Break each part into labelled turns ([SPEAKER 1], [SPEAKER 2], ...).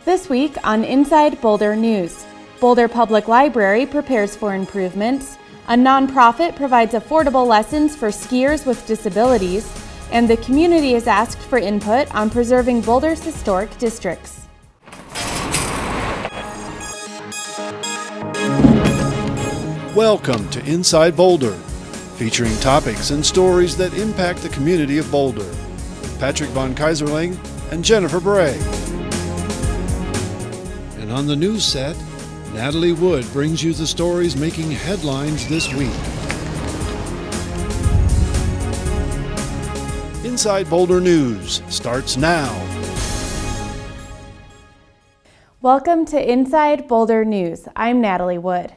[SPEAKER 1] This week on Inside Boulder News, Boulder Public Library prepares for improvements, a nonprofit provides affordable lessons for skiers with disabilities, and the community is asked for input on preserving Boulder's historic districts.
[SPEAKER 2] Welcome to Inside Boulder, featuring topics and stories that impact the community of Boulder, with Patrick Von Kaiserling and Jennifer Bray. And on the news set, Natalie Wood brings you the stories making headlines this week. Inside Boulder News starts now.
[SPEAKER 1] Welcome to Inside Boulder News. I'm Natalie Wood.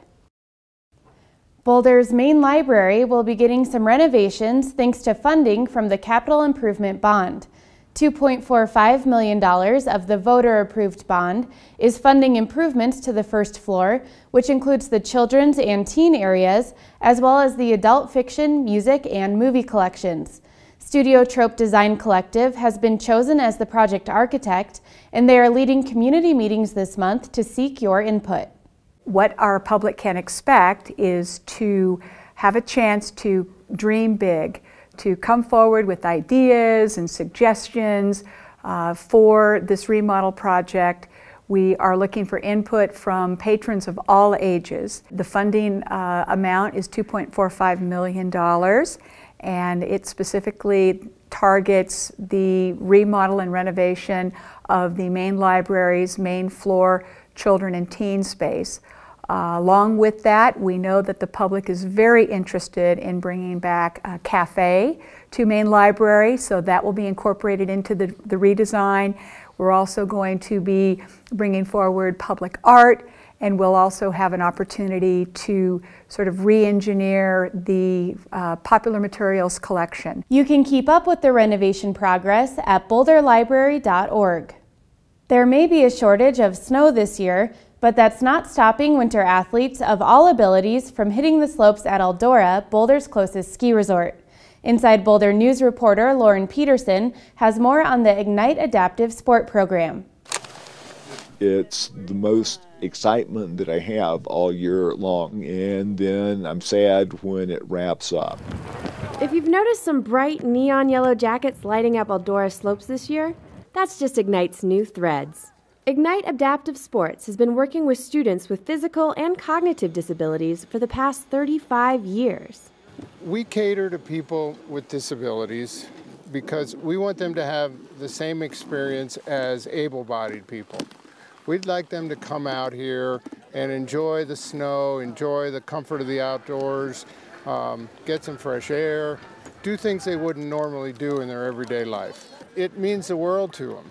[SPEAKER 1] Boulder's main library will be getting some renovations thanks to funding from the Capital Improvement Bond. $2.45 million of the voter-approved bond is funding improvements to the first floor, which includes the children's and teen areas, as well as the adult fiction, music, and movie collections. Studio Trope Design Collective has been chosen as the project architect, and they are leading community meetings this month to seek your input.
[SPEAKER 3] What our public can expect is to have a chance to dream big, to come forward with ideas and suggestions for this remodel project. We are looking for input from patrons of all ages. The funding amount is $2.45 million, and it specifically targets the remodel and renovation of the main library's main floor children and teen space. Along with that, we know that the public is very interested in bringing back a cafe to main library, so that will be incorporated into the redesign. We're also going to be bringing forward public art, and we'll also have an opportunity to sort of re-engineer the popular materials collection.
[SPEAKER 1] You can keep up with the renovation progress at boulderlibrary.org. There may be a shortage of snow this year, but that's not stopping winter athletes of all abilities from hitting the slopes at Eldora, Boulder's closest ski resort. Inside Boulder News reporter Lauren Peterson has more on the Ignite Adaptive Sport program.
[SPEAKER 4] It's the most excitement that I have all year long, and then I'm sad when it wraps up.
[SPEAKER 5] If you've noticed some bright neon yellow jackets lighting up Eldora slopes this year, that's just Ignite's new threads. Ignite Adaptive Sports has been working with students with physical and cognitive disabilities for the past 35 years.
[SPEAKER 6] We cater to people with disabilities because we want them to have the same experience as able-bodied people. We'd like them to come out here and enjoy the snow, enjoy the comfort of the outdoors, get some fresh air, do things they wouldn't normally do in their everyday life. It means the world to them.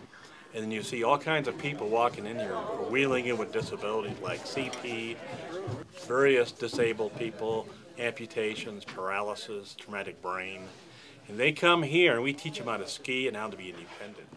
[SPEAKER 7] And then you see all kinds of people walking in here, wheeling in with disabilities like CP, various disabled people, amputations, paralysis, traumatic brain. And they come here and we teach them how to ski and how to be independent.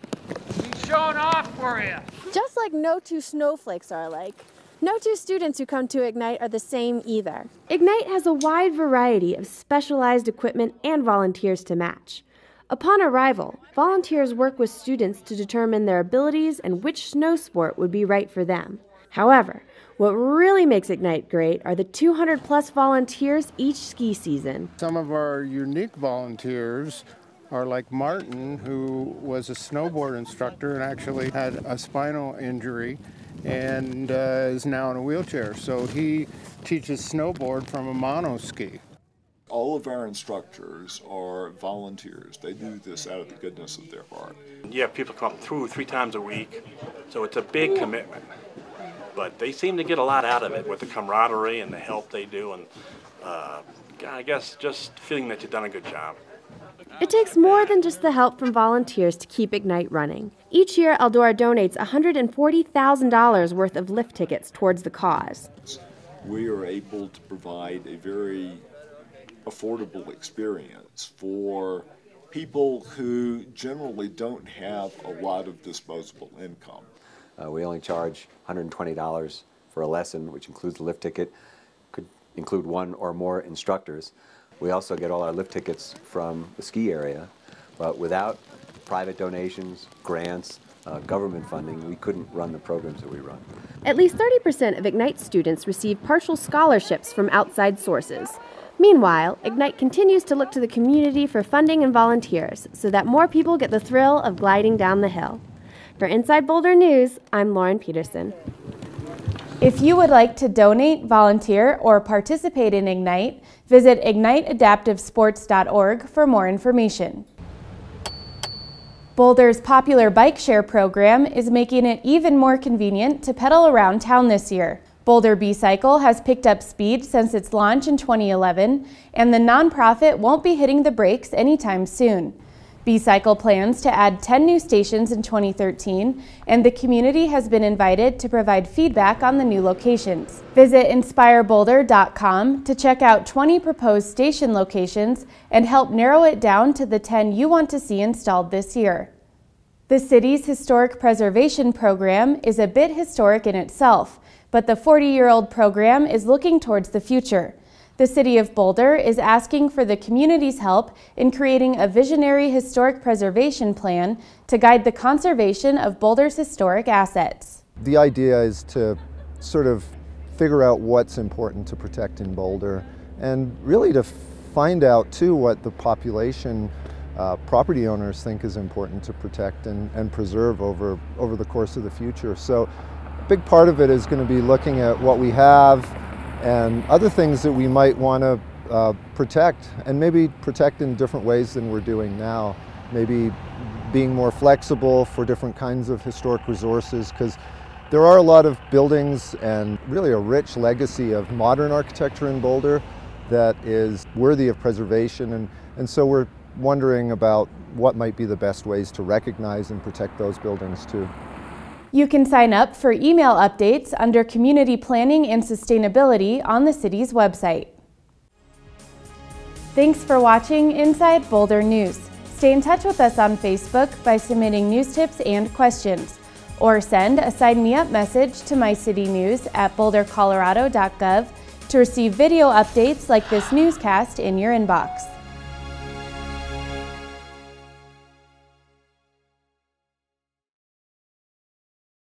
[SPEAKER 8] He's showing off for you.
[SPEAKER 5] Just like no two snowflakes are alike, no two students who come to Ignite are the same either. Ignite has a wide variety of specialized equipment and volunteers to match. Upon arrival, volunteers work with students to determine their abilities and which snow sport would be right for them. However, what really makes Ignite great are the 200-plus volunteers each ski season.
[SPEAKER 6] Some of our unique volunteers are like Martin, who was a snowboard instructor and actually had a spinal injury and is now in a wheelchair. So he teaches snowboard from a monoski.
[SPEAKER 4] All of our instructors are volunteers. They do this out of the goodness of their heart.
[SPEAKER 7] You have people come through 3 times a week, so it's a big commitment. But they seem to get a lot out of it with the camaraderie and the help they do, and I guess just feeling that you've done a good job.
[SPEAKER 5] It takes more than just the help from volunteers to keep Ignite running. Each year, Eldora donates $140,000 worth of lift tickets towards the cause.
[SPEAKER 4] We are able to provide a very affordable experience for people who generally don't have a lot of disposable income.
[SPEAKER 9] We only charge $120 for a lesson, which includes a lift ticket, could include 1 or more instructors. We also get all our lift tickets from the ski area, but without private donations, grants, government funding, we couldn't run the programs that we run.
[SPEAKER 5] At least 30% of Ignite students receive partial scholarships from outside sources. Meanwhile, Ignite continues to look to the community for funding and volunteers so that more people get the thrill of gliding down the hill. For Inside Boulder News, I'm Lauren Peterson.
[SPEAKER 1] If you would like to donate, volunteer, or participate in Ignite, visit igniteadaptivesports.org for more information. Boulder's popular bike share program is making it even more convenient to pedal around town this year. Boulder B-cycle has picked up speed since its launch in 2011, and the nonprofit won't be hitting the brakes anytime soon. BCycle plans to add 10 new stations in 2013, and the community has been invited to provide feedback on the new locations. Visit inspireboulder.com to check out 20 proposed station locations and help narrow it down to the 10 you want to see installed this year. The city's historic preservation program is a bit historic in itself, but the 40-year-old program is looking towards the future. The City of Boulder is asking for the community's help in creating a visionary historic preservation plan to guide the conservation of Boulder's historic assets.
[SPEAKER 10] The idea is to sort of figure out what's important to protect in Boulder, and really to find out too what the population, property owners think is important to protect and preserve over the course of the future. So a big part of it is going to be looking at what we have and other things that we might want to protect, and maybe protect in different ways than we're doing now. Maybe being more flexible for different kinds of historic resources, because there are a lot of buildings and really a rich legacy of modern architecture in Boulder that is worthy of preservation, and so we're wondering about what might be the best ways to recognize and protect those buildings too.
[SPEAKER 1] You can sign up for email updates under Community Planning and Sustainability on the city's website. Thanks for watching Inside Boulder News. Stay in touch with us on Facebook by submitting news tips and questions, or send a Sign Me Up message to mycitynews@bouldercolorado.gov to receive video updates like this newscast in your inbox.